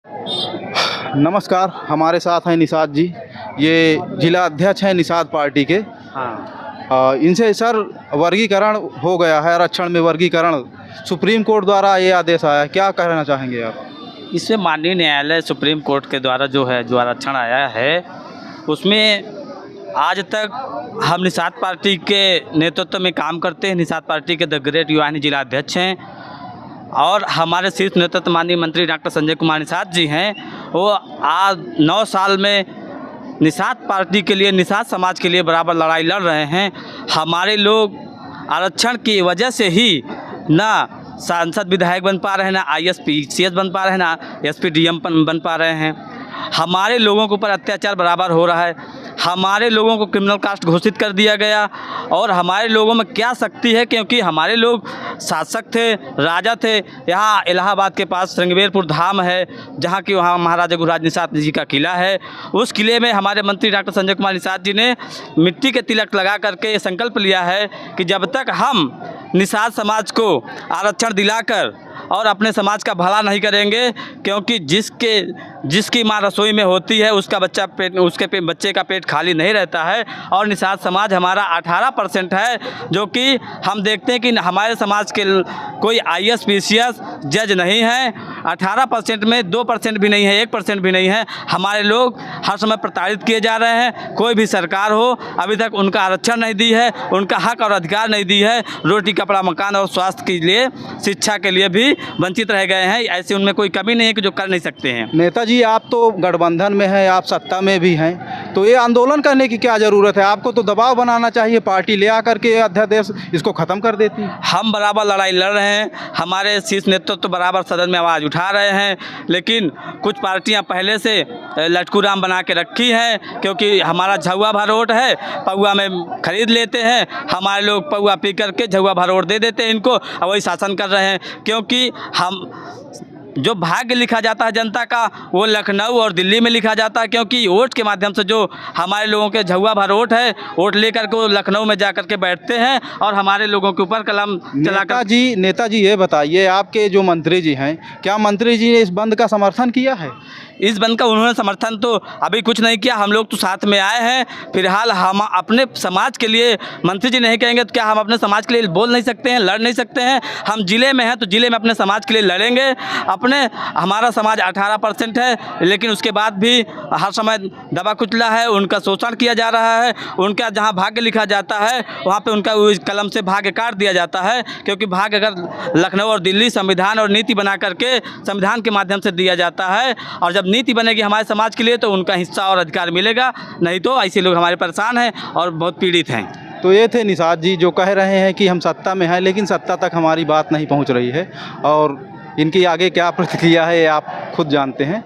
नमस्कार, हमारे साथ हैं निषाद जी। ये जिला अध्यक्ष हैं निषाद पार्टी के। हाँ, इनसे सर वर्गीकरण हो गया है, आरक्षण में वर्गीकरण सुप्रीम कोर्ट द्वारा ये आदेश आया है, क्या कहना चाहेंगे आप? इसमें माननीय न्यायालय सुप्रीम कोर्ट के द्वारा जो आरक्षण आया है उसमें आज तक हम निषाद पार्टी के नेतृत्व में काम करते हैं। निषाद पार्टी के द ग्रेट युवानी जिला अध्यक्ष हैं और हमारे शीर्ष नेतृत्व माननीय मंत्री डॉक्टर संजय कुमार निषाद जी हैं। वो आज 9 साल में निषाद पार्टी के लिए, निषाद समाज के लिए बराबर लड़ाई लड़ रहे हैं। हमारे लोग आरक्षण की वजह से ही ना सांसद विधायक बन पा रहे हैं, ना IAS PCS बन पा रहे हैं, ना SP DM बन पा रहे हैं। हमारे लोगों के ऊपर अत्याचार बराबर हो रहा है। हमारे लोगों को क्रिमिनल कास्ट घोषित कर दिया गया और हमारे लोगों में क्या शक्ति है, क्योंकि हमारे लोग शासक थे, राजा थे। यहाँ इलाहाबाद के पास श्रृंगेरपुर धाम है, जहाँ की वहाँ महाराजा गुरुराज निषाद जी का किला है। उस किले में हमारे मंत्री डॉक्टर संजय कुमार निषाद जी ने मिट्टी के तिलक लगा करके ये संकल्प लिया है कि जब तक हम निषाद समाज को आरक्षण दिलाकर और अपने समाज का भला नहीं करेंगे, क्योंकि जिसकी माँ रसोई में होती है उसके बच्चे का पेट खाली नहीं रहता है। और निषाद समाज हमारा 18% है, जो कि हम देखते हैं कि हमारे समाज के कोई IAS PCS जज नहीं है। 18% में 2% भी नहीं है, 1% भी नहीं है। हमारे लोग हर समय प्रताड़ित किए जा रहे हैं। कोई भी सरकार हो अभी तक उनका आरक्षण नहीं दी है, उनका हक और अधिकार नहीं दी है। रोटी कपड़ा मकान और स्वास्थ्य के लिए, शिक्षा के लिए भी वंचित रह गए हैं। ऐसे उनमें कोई कमी नहीं है कि जो कर नहीं सकते हैं। नेताजी, आप तो गठबंधन में हैं, आप सत्ता में भी हैं, तो ये आंदोलन करने की क्या ज़रूरत है? आपको तो दबाव बनाना चाहिए, पार्टी ले आकर के अध्यादेश इसको ख़त्म कर देती। हम बराबर लड़ाई लड़ रहे हैं, हमारे शीर्ष नेतृत्व तो बराबर सदन में आवाज़ उठा रहे हैं, लेकिन कुछ पार्टियां पहले से लटकू राम बना के रखी हैं, क्योंकि हमारा झुआ भर वोट है, पौआ में खरीद लेते हैं। हमारे लोग पौआ पी करके झुआ भर वोट दे देते हैं इनको, और वही शासन कर रहे हैं। क्योंकि हम जो भाग्य लिखा जाता है जनता का, वो लखनऊ और दिल्ली में लिखा जाता है, क्योंकि वोट के माध्यम से जो हमारे लोगों के झुआ भर वोट है, वोट लेकर के वो लखनऊ में जा कर के बैठते हैं और हमारे लोगों के ऊपर कलम चलाकर। नेताजी ये बताइए, आपके जो मंत्री जी हैं, क्या मंत्री जी ने इस बंद का समर्थन किया है? इस बंद का उन्होंने समर्थन तो अभी कुछ नहीं किया। हम लोग तो साथ में आए हैं। फिलहाल हम अपने समाज के लिए, मंत्री जी नहीं कहेंगे तो क्या हम अपने समाज के लिए बोल नहीं सकते हैं, लड़ नहीं सकते हैं? हम जिले में हैं तो जिले में अपने समाज के लिए लड़ेंगे। हमारा समाज 18% है, लेकिन उसके बाद भी हर समय दबा कुचला है, उनका शोषण किया जा रहा है। उनका जहाँ भाग्य लिखा जाता है वहाँ पर उनका कलम से भाग्य काट दिया जाता है, क्योंकि भाग्य अगर लखनऊ और दिल्ली संविधान और नीति बना करके संविधान के माध्यम से दिया जाता है, और जब नीति बनेगी हमारे समाज के लिए तो उनका हिस्सा और अधिकार मिलेगा। नहीं तो ऐसे लोग हमारे परेशान हैं और बहुत पीड़ित हैं। तो ये थे निषाद जी, जो कह रहे हैं कि हम सत्ता में हैं, लेकिन सत्ता तक हमारी बात नहीं पहुंच रही है, और इनकी आगे क्या प्रतिक्रिया है आप खुद जानते हैं।